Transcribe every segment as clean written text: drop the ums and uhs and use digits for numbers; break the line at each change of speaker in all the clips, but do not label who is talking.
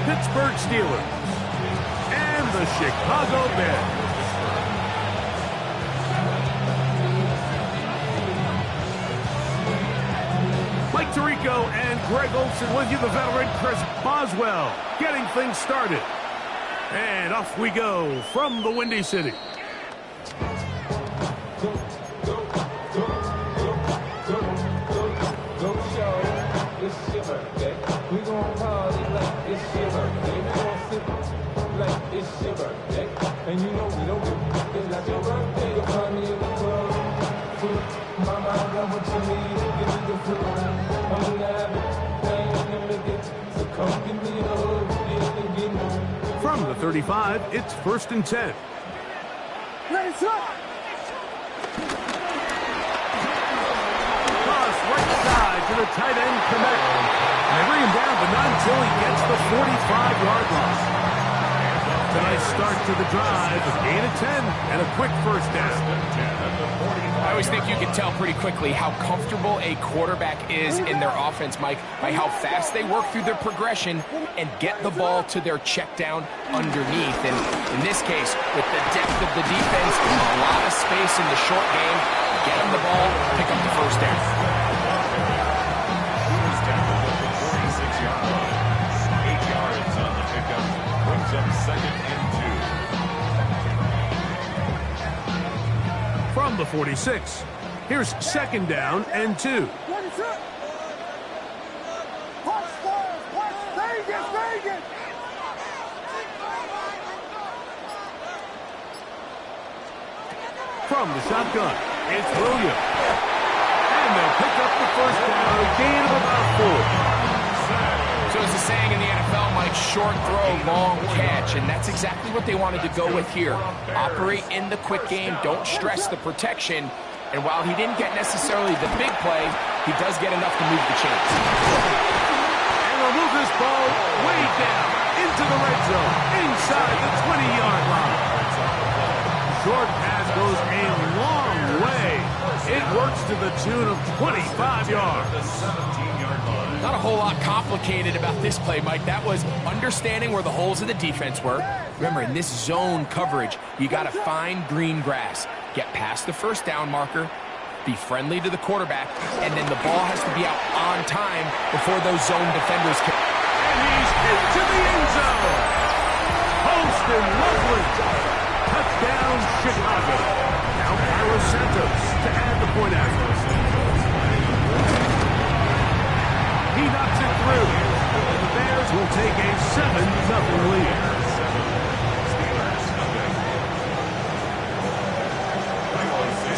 Pittsburgh Steelers and the Chicago Bears. Mike Tirico and Greg Olsen with you, the veteran Chris Boswell, getting things started. And off we go from the Windy City.
And you know we don't do it like your birthday. You'll find me in the club. Mama, I got what you need. Give me the food. I'm gonna have it. I ain't gonna make it. So come give me a hug. Get me.
From the 35, it's 1st and 10.
Let's up.
Cross right side to the tight end, Komet. And they bring him down, but not until he gets the 45-yard line. A nice start to the drive, a gain of 10, and a quick first down.
I always think you can tell pretty quickly how comfortable a quarterback is in their offense, Mike, by how fast they work through their progression and get the ball to their check down underneath. And in this case, with the depth of the defense, a lot of space in the short game, get them the ball, pick up the first down.
From the 46, here's 2nd down and 2. From the shotgun, it's Williams. And they'll pick up the first down, a gain of about 4.
So as the saying in the NFL, Mike, short throw, long catch, and that's exactly what they wanted to go with here. Operate in the quick game, don't stress the protection, and while he didn't get necessarily the big play, he does get enough to move the chains.
And they'll move this ball way down into the red zone, inside the 20-yard line. Short pass goes a long way. It works to the tune of 25 yards.
Not a whole lot complicated about this play, Mike. That was understanding where the holes of the defense were. Remember, in this zone coverage, you got to find green grass. Get past the first down marker, be friendly to the quarterback, and then the ball has to be out on time before those zone defenders can.
And he's into the end zone. Holston Lovely. Touchdown, Chicago. Now Carlos Santos to add the point after. He knocks it through. And the Bears will take a 7-0 lead.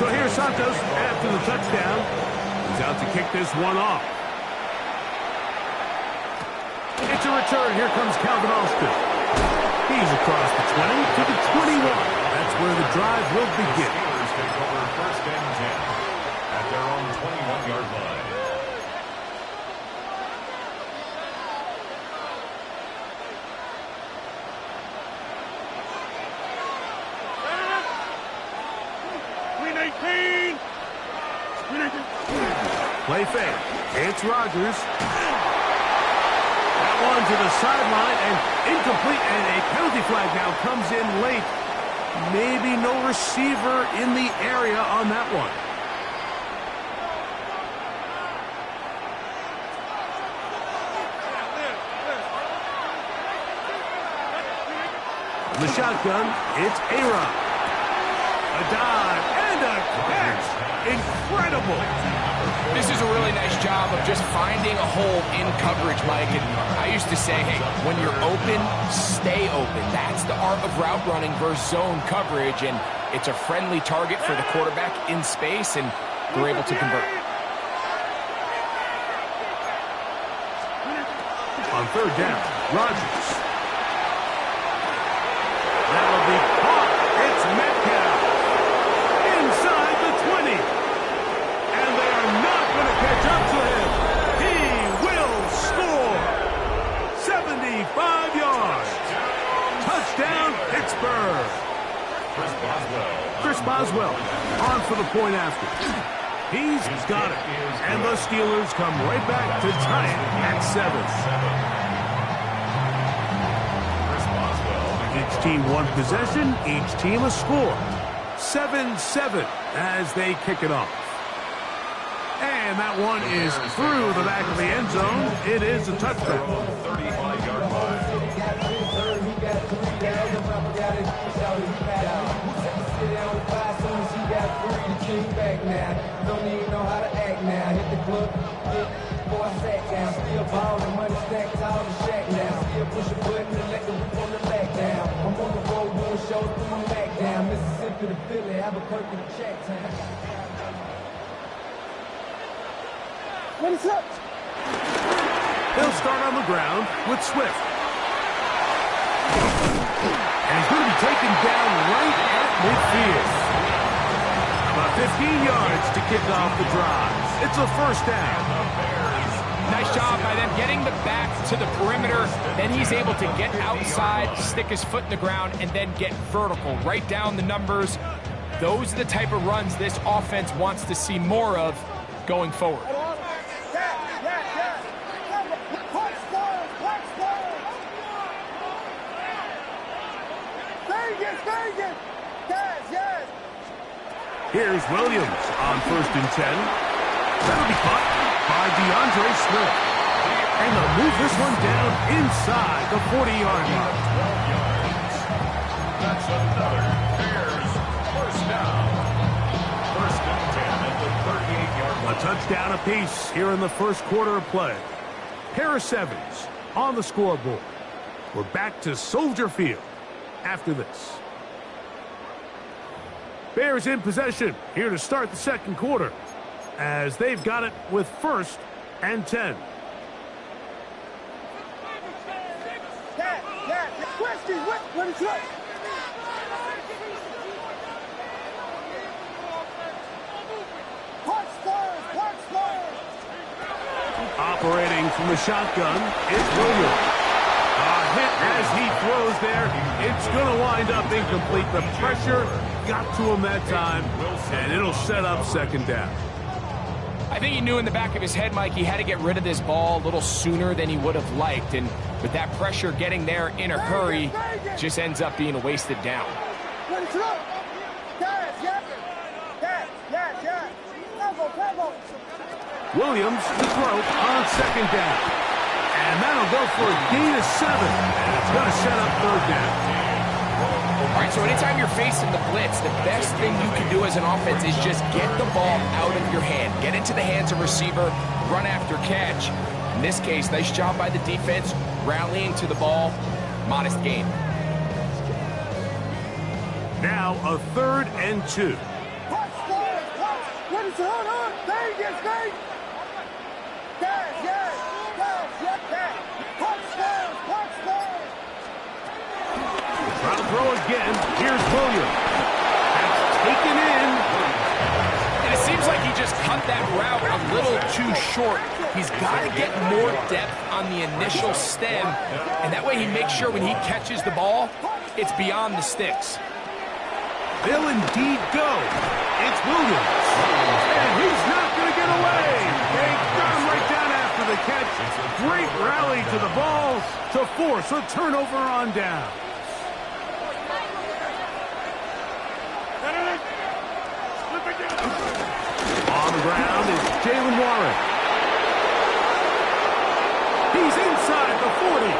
So here's Santos after the touchdown. He's out to kick this one off. It's a return. Here comes Calvin Austin. He's across the 20 to the 21. That's where the drive will begin.
Steelers take over 1st and 10 at their own 21-yard line.
Play fake. It's Rodgers. That one to the sideline and incomplete, and a penalty flag now comes in late. Maybe no receiver in the area on that one. The shotgun, it's A-Rod. A dive and a catch. Incredible.
This is a really nice job of just finding a hole in coverage, Mike. And I used to say, hey, when you're open, stay open. That's the art of route running versus zone coverage. And it's a friendly target for the quarterback in space, and they're able to convert.
On 3rd down, Rodgers. That'll be caught. It's Metcalf. Inside the 20. And they are not going to catch up to him. He will score. 75 yards. Touchdown, Pittsburgh. Chris Boswell on for the point after. He's got it. And the Steelers come right back to tie it at 7. Each team one possession, each team a score. 7-7 as they kick it off. And that one is through the back of the end zone. It is a touchdown.
35-yard line.
Don't even know how to act now. Hit the club, boy, I sat down. Still ballin', money stacked tall and shack now. Still push a button and let the roof on the back down. I'm on the road doing shows, put my back down. Mississippi to Philly, Albuquerque to Chacktown.
What is up?
They'll start on the ground with Swift. And he's going to be taken down right at midfield. About 15 yards to kick off the drive. It's a first down.
Nice job by them getting the back to the perimeter. Then he's able to get outside, stick his foot in the ground, and then get vertical. Right down the numbers. Those are the type of runs this offense wants to see more of going forward.
Here's Williams on 1st and 10. That'll be caught by DeAndre Smith. And they'll move this one down inside the 40-yard line.
That's another Bears first down. 1st and 10 at the 38-yard line.
A touchdown apiece here in the first quarter of play. Harris Evans on the scoreboard. We're back to Soldier Field after this. Bears in possession here to start the second quarter as they've got it with 1st and 10.
What is up?
Operating from the shotgun, it's Williams. A hit as he throws there. It's going to wind up incomplete. The pressure got to him that time, and it'll set up 2nd down.
I think he knew in the back of his head, Mike, he had to get rid of this ball a little sooner than he would have liked. And with that pressure getting there in a hurry, just ends up being a wasted down.
Williams to throw on 2nd down. And that'll go for a gain of 7. And it's going to set up 3rd down.
All right, so anytime you're facing the blitz, the best thing you can do as an offense is just get the ball out of your hand. Get into the hands of receiver, run after catch. In this case, nice job by the defense, rallying to the ball. Modest gain.
Now a 3rd and 2.
What is on? Vegas, Vegas!
Try to throw again. Here's Williams. That's taken in.
And it seems like he just cut that route a little too short. He's got to get more depth on the initial stem, and that way he makes sure when he catches the ball, it's beyond the sticks.
They'll indeed go. It's Williams. And he's not going to get away. They got him right down after the catch. Great rally to the ball to force a turnover on down. On the ground is Jalen Warren. He's inside the 40.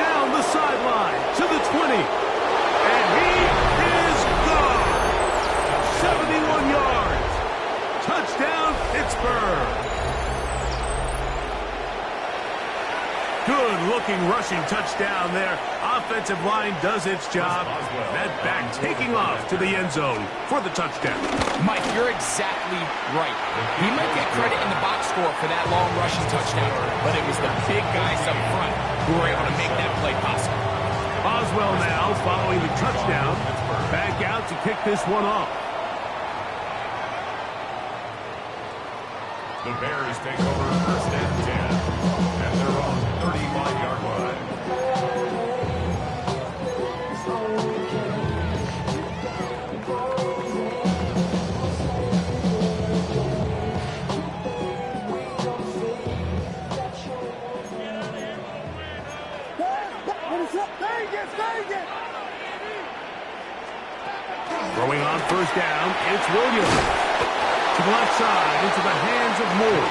Down the sideline to the 20. And he is gone. 71 yards. Touchdown, Pittsburgh. Good-looking rushing touchdown there. Offensive line does its job. That back taking off to the end zone for the touchdown.
Mike, you're exactly right. He might get credit in the box score for that long rushing touchdown, but it was the big guys up front who were able to make that play possible.
Boswell now following the touchdown. Back out to kick this one off.
The Bears take over 1st and 10 at their own 35-yard line.
What is up? Vegas, Vegas!
Throwing on first down, it's Williams. To the left side, into the hands of Moore.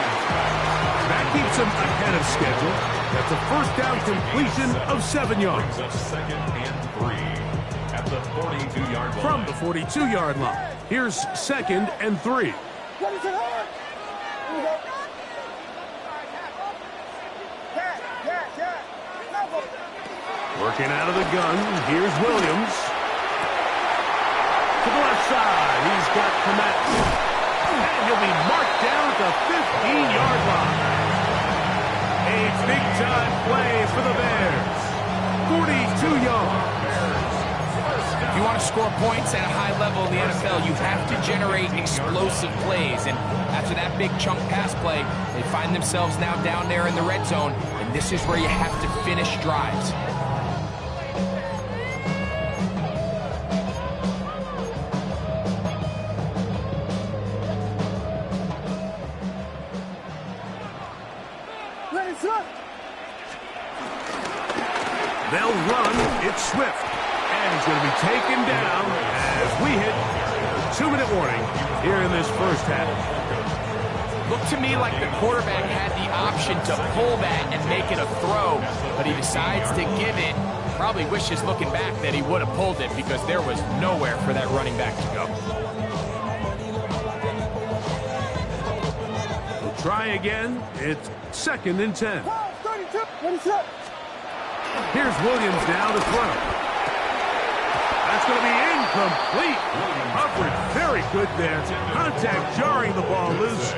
That keeps him ahead of schedule. That's a first down completion of 7 yards.
Brings up second and 3 at the 42-yard line.
From the 42-yard line, here's second and 3.
What is it hard? Here we go.
Working out of the gun, here's Williams. To the left side, he's got Komet. And he'll be marked down at the 15-yard line. A big-time play for the Bears. 42 yards.
If you want to score points at a high level in the NFL, you have to generate explosive plays. And after that big chunk pass play, they find themselves now down there in the red zone. And this is where you have to finish drives.
They'll run. It's Swift. And he's going to be taken down as we hit a 2-minute warning here in this first half.
Looked to me like the quarterback had the option to pull that and make it a throw, but he decides to give it. Probably wishes looking back that he would have pulled it because there was nowhere for that running back to go.
We'll try again. It's second and 10.
32. What is up?
Here's Williams now to throw. That's going to be incomplete. Coverage very good there. Contact jarring the ball loose.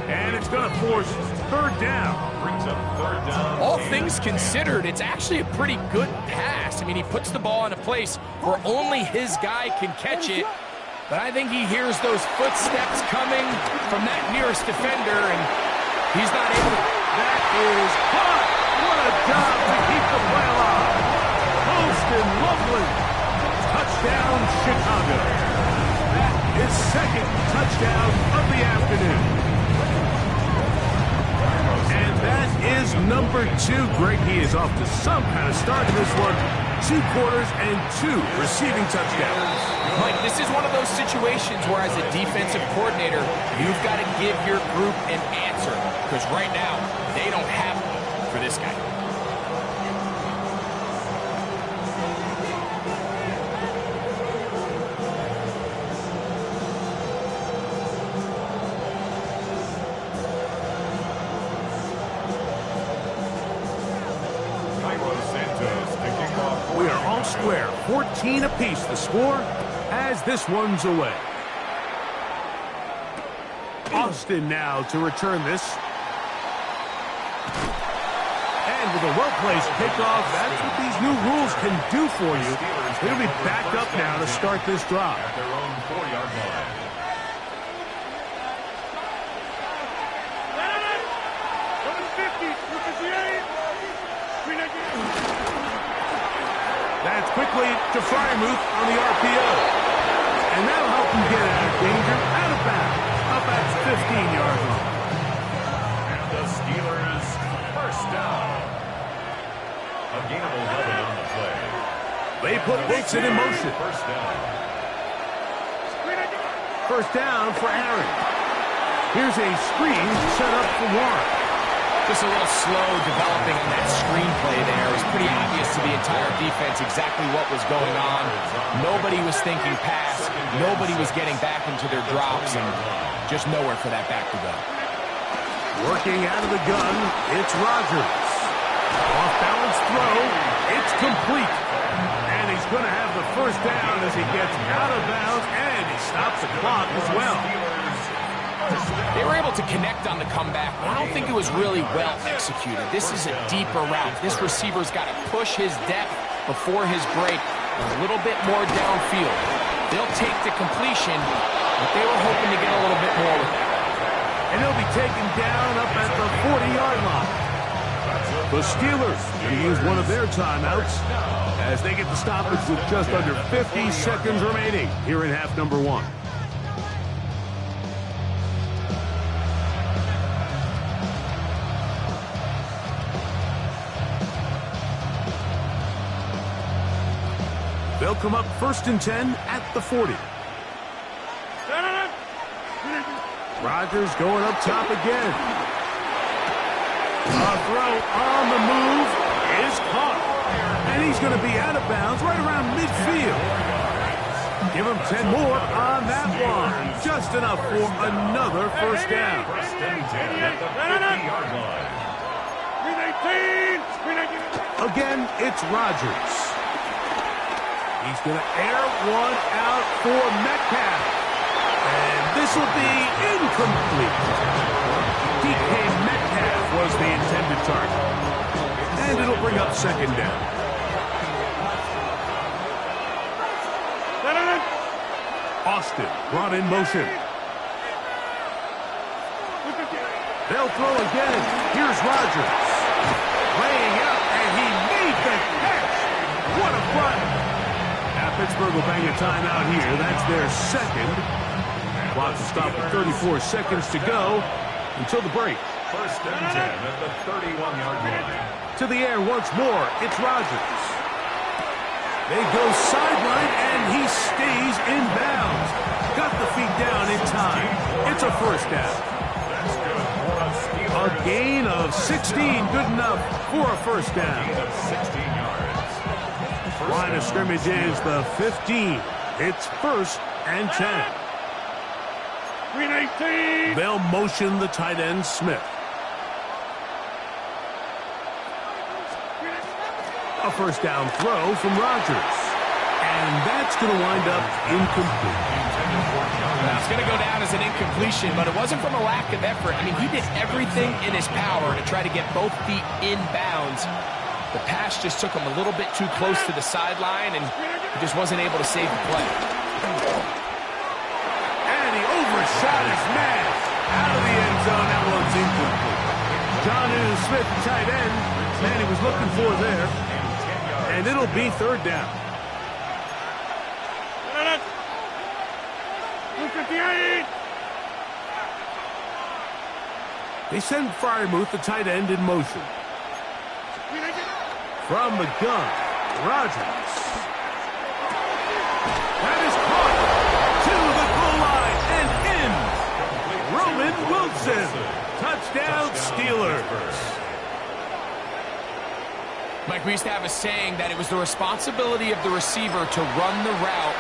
And it's going to force third down.
Brings up third down.
All things considered, it's actually a pretty good pass. I mean, he puts the ball in a place where only his guy can catch it. But I think he hears those footsteps coming from that nearest defender, and he's not able to.
That is caught. What a job to keep the play alive. Holston Loveland. Touchdown, Chicago. That is second touchdown of the afternoon. And that is number 2. Greg, he is off to some kind of start in this one. 2 quarters and 2 receiving touchdowns.
Mike, this is one of those situations where as a defensive coordinator, you've got to give your group an answer. Because right now, they don't have one for this guy.
We are all square, 14 apiece the score as this one's away. Austin now to return this. And with a well-placed kickoff, that's what these new rules can do for you. They'll be backed up now to start this drive.
At their own 4-yard line.
That's quickly to Fryermuth on the RPO. And that'll help him get out of danger, out of bounds, up at the 15-yard line.
And the Steelers first down. A gain of 11 on the play.
They put Wilson in motion.
First down.
First down for Aaron. Here's a screen set up for Warren.
Just a little slow developing on that screenplay there. It was pretty obvious to the entire defense exactly what was going on. Nobody was thinking pass. Nobody was getting back into their drops, and just nowhere for that back to go.
Working out of the gun, it's Rodgers. Off-balance throw, it's complete. And he's going to have the first down as he gets out of bounds, and he stops the clock as well.
They were able to connect on the comeback, but I don't think it was really well executed. This is a deeper route. This receiver's got to push his depth before his break a little bit more downfield. They'll take the completion, but they were hoping to get a little bit more with that.
And he'll be taken down up at the 40-yard line. The Steelers going to use one of their timeouts as they get the stoppage with just under 50 seconds remaining here in half number 1. They'll come up first and 10 at the 40. Rodgers going up top again. A throw on the move is caught. And he's going to be out of bounds right around midfield. Give him 10 more on that one. Just enough for another first down.
First and 10 at the 50-yard line.
Again, it's Rodgers. He's going to air one out for Metcalf. And this will be incomplete. DK Metcalf was the intended target. And it'll bring up second down. Austin brought in motion. They'll throw again. Here's Rodgers. Laying out, and he made the catch. What a run. Now Pittsburgh will bang a timeout here. That's their second. Clock will stop with 34 seconds to go until the break.
First and 10 at the 31-yard line.
To the air once more. It's Rodgers. They go sideline, and he stays in bounds. Got the feet down in time. It's a first down.
That's good for a steal.
A gain of 16, good enough for a first down.
Gain of 16 yards. First
Line of
down.
scrimmage is the 15. It's first and 10. They'll motion the tight end, Smith. A first down throw from Rodgers. And that's going to wind up incomplete.
It's going to go down as an incompletion, but it wasn't from a lack of effort. I mean, he did everything in his power to try to get both feet in bounds. The pass just took him a little bit too close to the sideline, and he just wasn't able to save the play.
And he overshot his man. Out of the end zone, that one's incomplete. Jonnu Smith, tight end, man he was looking for there. And it'll be third down. They send Freiermuth, the tight end, in motion. From the gun, Rodgers. That is caught to the goal line and in. Roman Wilson. Touchdown, Steelers.
Mike, we used to have a saying that it was the responsibility of the receiver to run the route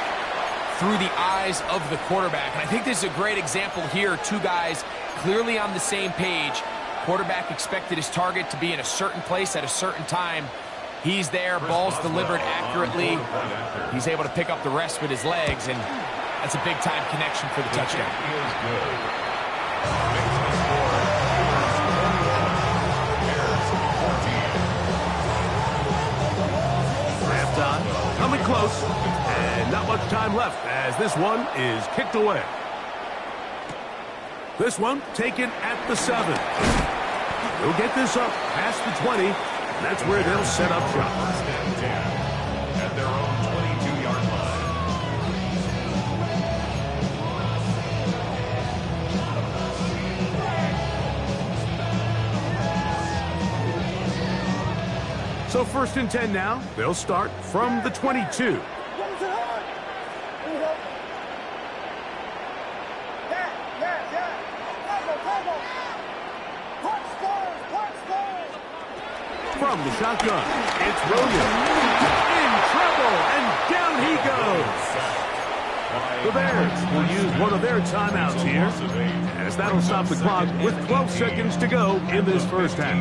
through the eyes of the quarterback. And I think this is a great example here. Two guys clearly on the same page. Quarterback expected his target to be in a certain place at a certain time. He's there, ball's delivered accurately. He's able to pick up the rest with his legs, and that's a big-time connection for the touchdown.
Halftime, coming close, and not much time left as this one is kicked away. This one taken at the 7. They'll get this up past the 20, and that's where they'll set up shop.
First and 10 at their own 22-yard line.
So first and 10 now. They'll start from the 22. From the shotgun, it's Williams. In trouble, and down he goes. The Bears will use one of their timeouts here, as that'll stop the clock with 12 seconds to go in this first half.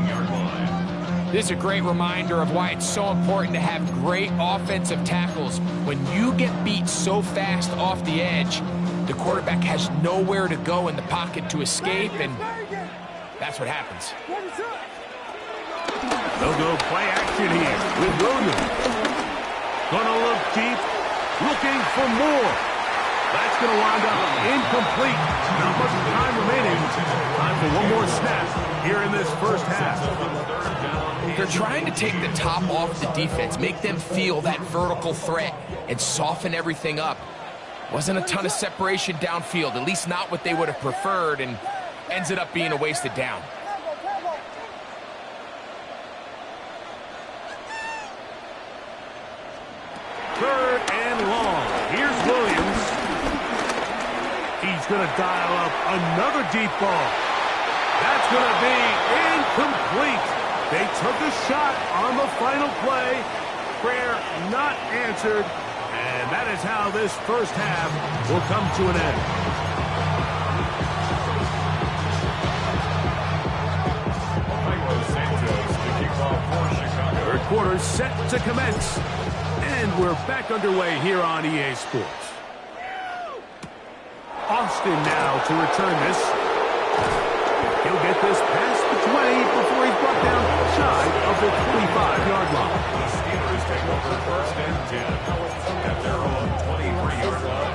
This is a great reminder of why it's so important to have great offensive tackles. When you get beat so fast off the edge, the quarterback has nowhere to go in the pocket to escape, and that's what happens.
They'll go play action here with Williams. Gonna look deep, looking for more. That's gonna wind up incomplete. Not much time remaining. Time for one more snap here in this first half.
They're trying to take the top off the defense, make them feel that vertical threat, and soften everything up. Wasn't a ton of separation downfield, at least not what they would have preferred, and ends it up being a wasted down.
Third and long. Here's Williams. He's he's going to dial up another deep ball. That's going to be incomplete. They took a shot on the final play. Prayer not answered. And that is how this first half will come to an end. Third quarter set to commence. And we're back underway here on EA Sports. Austin now to return this. He'll get this past the 20 before he's brought down shy of the 25-yard line.
The Steelers take over first and 10 at their own 23-yard line.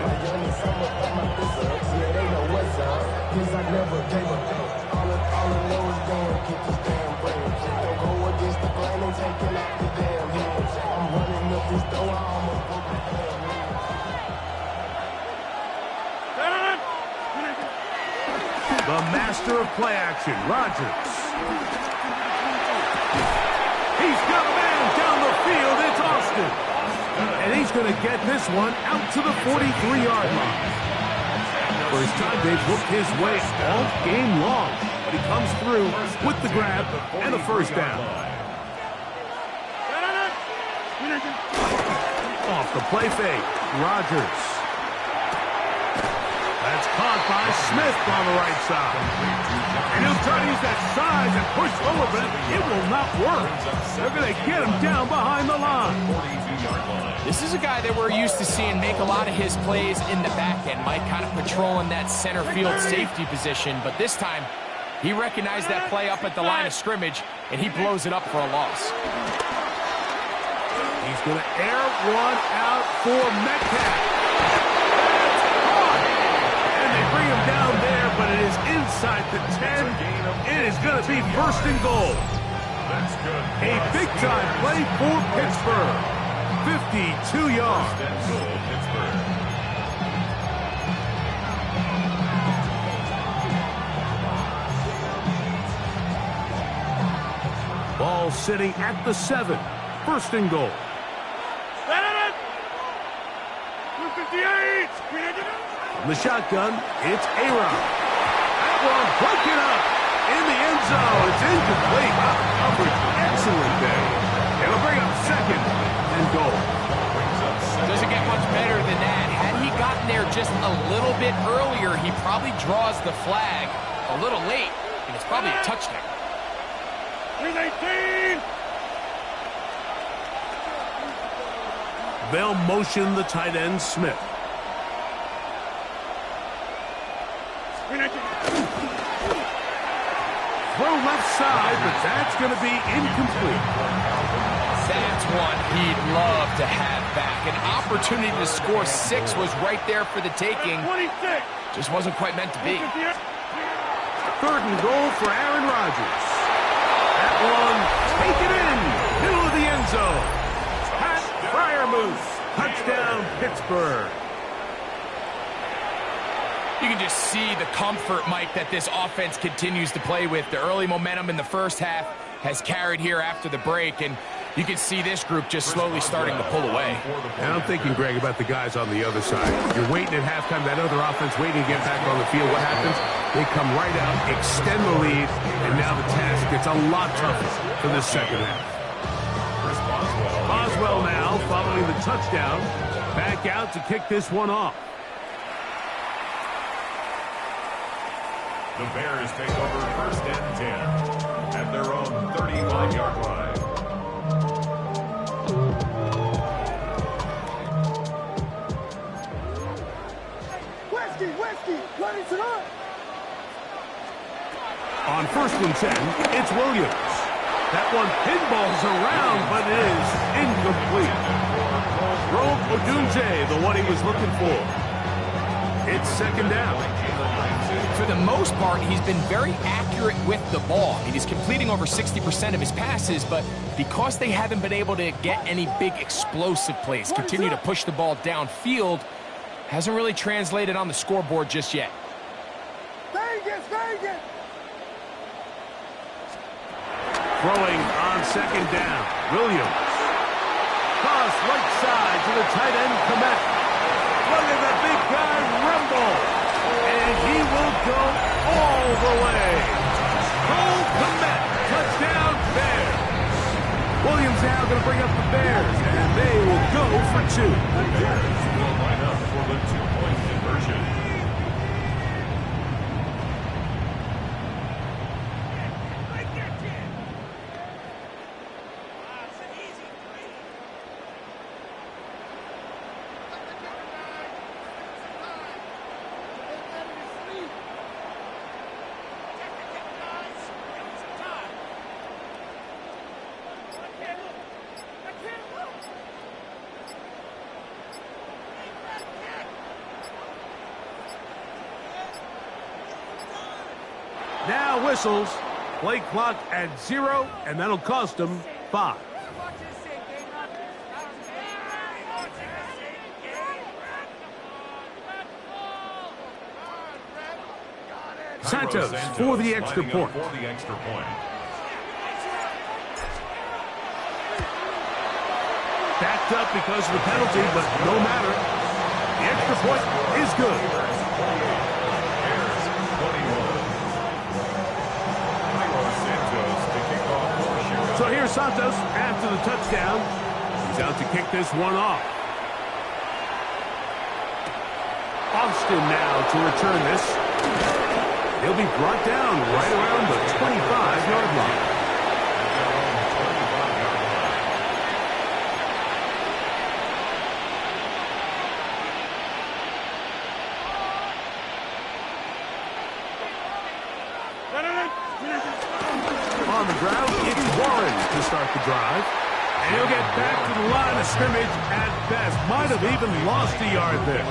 The master of play action, Rodgers. He's got a man down the field. It's Austin. And he's going to get this one out to the 43-yard line. First time they've looked his way all game long. But he comes through with the grab and a first down. Off the play fake, Rodgers. That's caught by Smith on the right side. And he'll try to use that size and push forward, but it will not work. They're going to get him down behind the line.
This is a guy that we're used to seeing make a lot of his plays in the back end, Mike, kind of patrolling that center field safety position. But this time, he recognized that play up at the line of scrimmage, and he blows it up for a loss.
He's going to air one out for Metcalf. Bring him down there, but it is inside the 10. It is going to be first and goal. A big-time play for Pittsburgh. 52 yards. Ball sitting at the 7. First and goal.
258.
From the shotgun, it's Aaron. That one broken up in the end zone. It's incomplete. Coverage, excellent there. It'll bring up second and goal.
Doesn't get much better than that. Had he gotten there just a little bit earlier, he probably draws the flag a little late, and it's probably a touchdown.
319.
They'll motion the tight end, Smith. Throw left side, but that's going to be incomplete.
That's one he'd love to have back. An opportunity to score 6 was right there for the taking.
26.
Just wasn't quite meant to be.
Third and goal for Aaron Rodgers. That one taken in, middle of the end zone. Pat Fryermuth, touchdown Pittsburgh.
You can just see the comfort, Mike, that this offense continues to play with. The early momentum in the first half has carried here after the break, and you can see this group just slowly starting to pull away.
And I'm thinking, Greg, about the guys on the other side. You're waiting at halftime, that other offense waiting to get back on the field. What happens? They come right out, extend the lead, and now the task gets a lot tougher for this second half. Boswell now, following the touchdown, back out to kick this one off.
The Bears take over first and 10 at their own 35-yard line.
Whiskey, running to the...
On first and 10, it's Williams. That one pinballs around, but it is incomplete. Rome Odunze, the one he was looking for. It's second down.
For the most part, he's been very accurate with the ball. I mean, he's completing over 60% of his passes, but because they haven't been able to get any big explosive plays, continue to push the ball downfield, hasn't really translated on the scoreboard just yet.
Vegas.
Throwing on second down, Williams. Cross right side to the tight end, Komet. Look at that big guy rumble. And and he will go all the way. Cole Kmet, touchdown Bears. Williams now going to bring up the Bears, and they will go for 2.
The Bears will line up for the 2-point conversion.
Now whistles, play clock at 0, and that'll cost them 5. Santos for the extra point. Backed up because of the penalty, but no matter. The extra point is good. So here's Santos after the touchdown. He's out to kick this one off. Austin now to return this. He'll be brought down right around the 25-yard line. On the ground, it's Warren to start the drive. And he'll get back to the line of scrimmage at best. Might have even lost a yard there.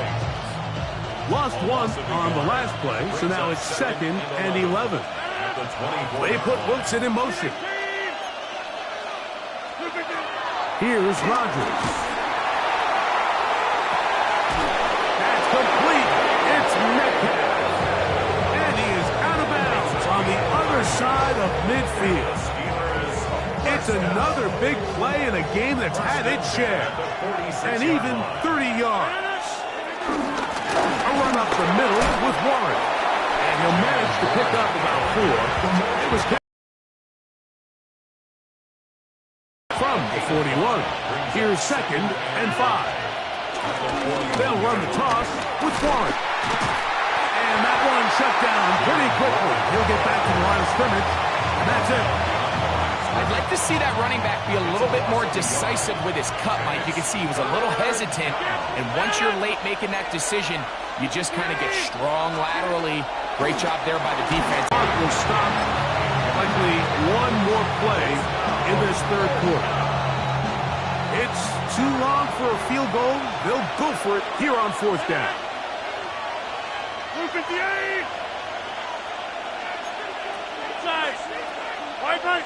Lost 1 on the last play, so now it's 2nd and 11. They put Wilson in motion. Here's Rodgers. That's complete. It's Metcalf. And he is out of bounds on the other side of midfield. It's another big play in a game that's had its share. And even 30 yards. A run up the middle with Warren. And he'll manage to pick up about 4. It was from the 41. Here's 2nd and 5. They'll run the toss with Warren. And that one shut down pretty quickly. He'll get back to the line of scrimmage. And that's it.
I'd like to see that running back be a little bit more decisive with his cut, Mike. You can see he was a little hesitant, and once you're late making that decision, you just kind of get strong laterally. Great job there by the defense.
Mark will stop likely one more play in this third quarter. It's too long for a field goal. They'll go for it here on 4th down.
58! Size! Right.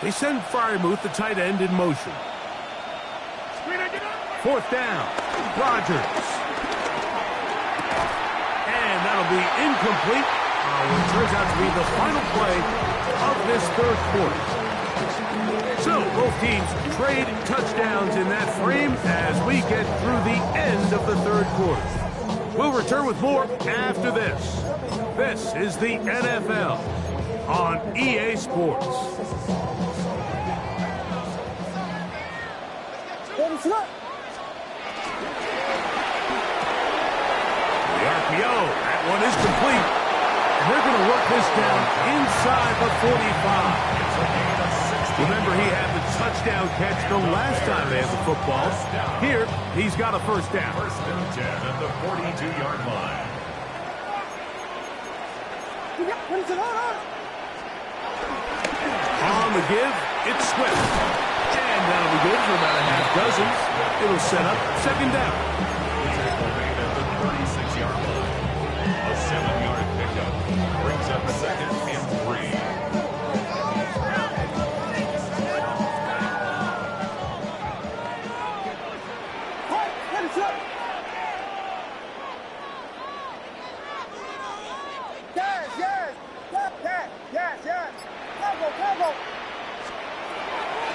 They send Freiermuth, the tight end, in motion. 4th down. Rodgers. And that'll be incomplete. What turns out to be the final play of this third quarter. So both teams trade touchdowns in that frame as we get through the end of the third quarter. We'll return with more after this. This is the NFL on EA Sports. The RPO, that one is complete. And they're going to work this down inside the 45. Remember, he had the touchdown catch the last time they had the football. Here, he's got a first down.
1st and 10 at the 42-yard line.
On the give, it's Swift. And that'll be good for about a half dozen. It'll set up 2nd down.
Tackle made at the 36-yard line. A 7-yard pickup brings up 2nd and 3.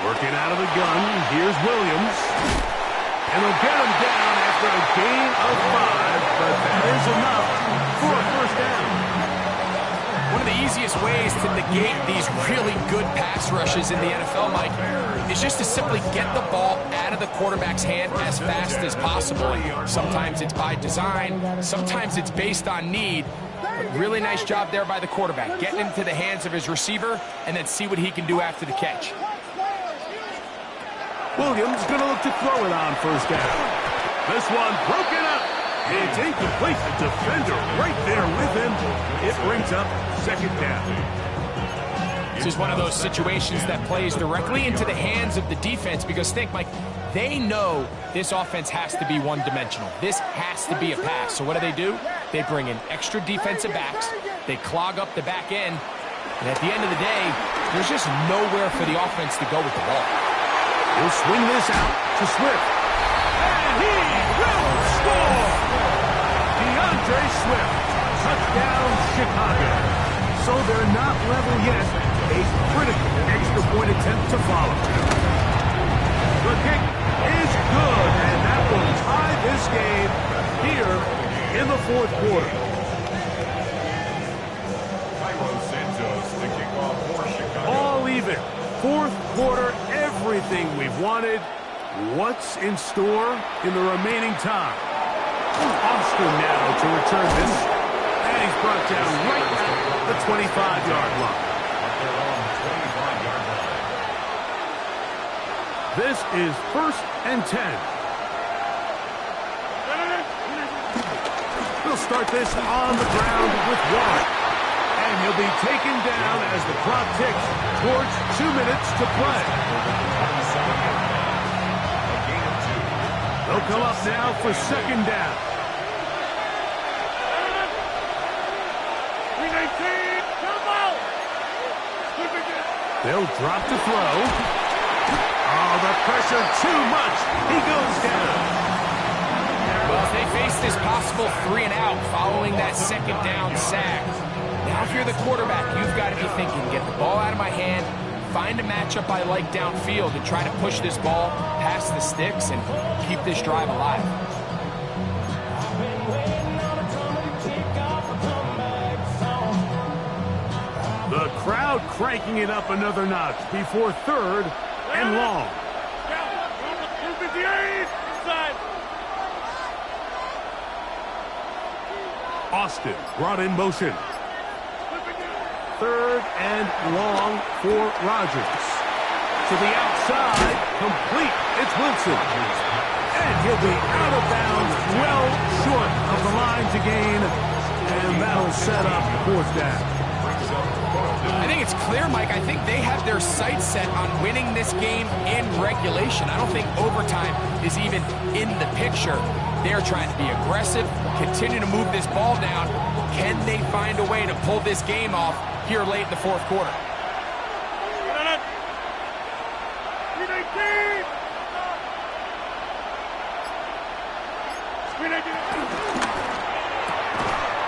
Working out of the gun, here's Williams. And they'll get him down after a gain of 5. but that is enough for a first down.
One of the easiest ways to negate these really good pass rushes in the NFL, Mike, is just to simply get the ball out of the quarterback's hand as fast as possible. Sometimes it's by design, sometimes it's based on need. But really nice job there by the quarterback, getting into the hands of his receiver and then see what he can do after the catch.
Williams going to look to throw it on first down. This one broken up. It's incomplete. The defender right there with him. It brings up second down.
This is one of those situations that plays directly into the hands of the defense because think, Mike, they know this offense has to be one-dimensional. This has to be a pass. So what do? They bring in extra defensive backs. They clog up the back end. And at the end of the day, there's just nowhere for the offense to go with the ball.
He'll swing this out to Swift. And he will score! DeAndre Swift. Touchdown, Chicago. So they're not level yet. A critical extra point attempt to follow. The kick is good, and that will tie this game here in the fourth quarter. All even. Fourth quarter, everything we've wanted. What's in store in the remaining time? Austin now to return this. And he's brought down right at the 25-yard line. This is 1st and 10. He'll start this on the ground with one. And he'll be taken down as the clock ticks towards 2 minutes to play. They'll come up now for second down. They'll drop to throw. Oh, the pressure too much. He goes down.
Well, they face this possible 3 and out following that second down sack. Now, if you're the quarterback, you've got to be thinking, get the ball out of my hand, find a matchup I like downfield, and try to push this ball past the sticks and keep this drive alive.
The crowd cranking it up another notch before 3rd and long. Austin brought in motion. 3rd and long for Rodgers. To the outside, complete. It's Wilson. And he'll be out of bounds, well short of the line to gain. And that'll set up 4th down.
I think it's clear, Mike. I think they have their sights set on winning this game in regulation. I don't think overtime is even in the picture. They're trying to be aggressive, continue to move this ball down. Can they find a way to pull this game off here late in the fourth quarter?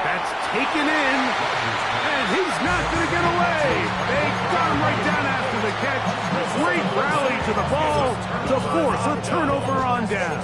That's taken in, and he's not going to get away. They got him right down after the catch. Great rally to the ball to force a turnover on down.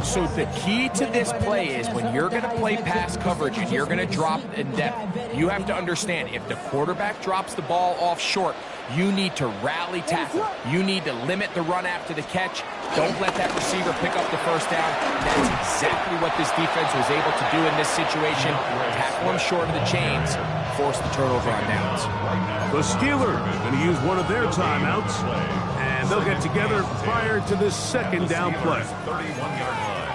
So the key to this play is when you're going to play pass coverage and you're going to drop in depth, you have to understand if the quarterback drops the ball off short, you need to rally tackle. You need to limit the run after the catch. Don't let that receiver pick up the first down. That's exactly what this defense was able to do in this situation. Tackle him short of the chains, force the turnover on downs.
The Steelers going to use one of their timeouts, and they'll get together prior to this second down play.
31-yard line.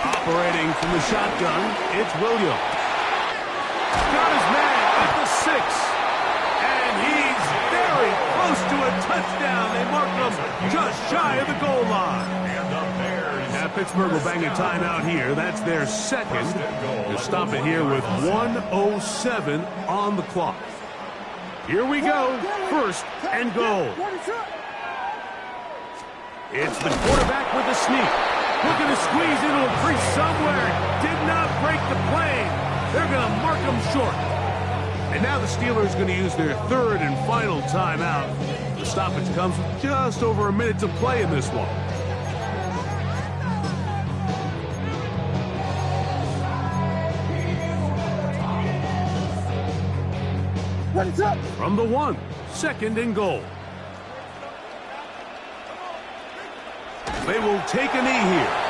Operating from the shotgun, it's Williams. Got his man at the 6. And he's very close to a touchdown. They mark him just shy of the goal line.
And the Bears.
Now Pittsburgh will bang a timeout here. That's their second. To stop it here with 1:07 on the clock. Here we go. 1st and goal. It's the quarterback with the sneak. Looking to squeeze into a crease somewhere. Did not break the plane. They're going to mark him short. And now the Steelers going to use their third and final timeout. The stoppage comes with just over a minute to play in this one. From the 1, 2nd and goal. They will take a knee here.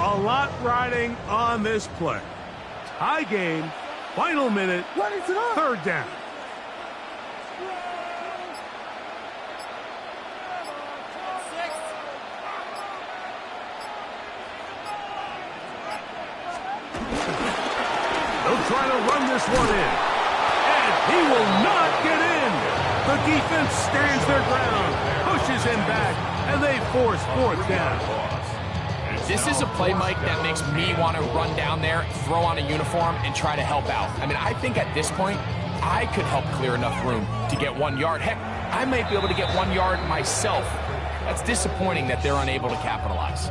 A lot riding on this play. Tie game, final minute, 3rd down. They'll try to run this one in. And he will not get in. The defense stands their ground, pushes him back, and they force 4th down.
This is a play, Mike, that makes me want to run down there, throw on a uniform, and try to help out. I mean, I think at this point, I could help clear enough room to get 1 yard. Heck, I might be able to get 1 yard myself. That's disappointing that they're unable to capitalize.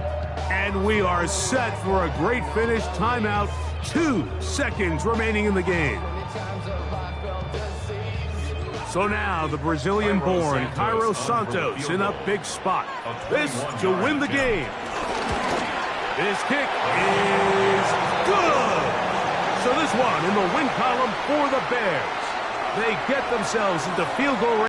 And we are set for a great finish. Timeout, 2 seconds remaining in the game. So now the Brazilian-born Cairo Santos in a big spot. This to win the game. His kick is good. So this one in the win column for the Bears. They get themselves into field goal range.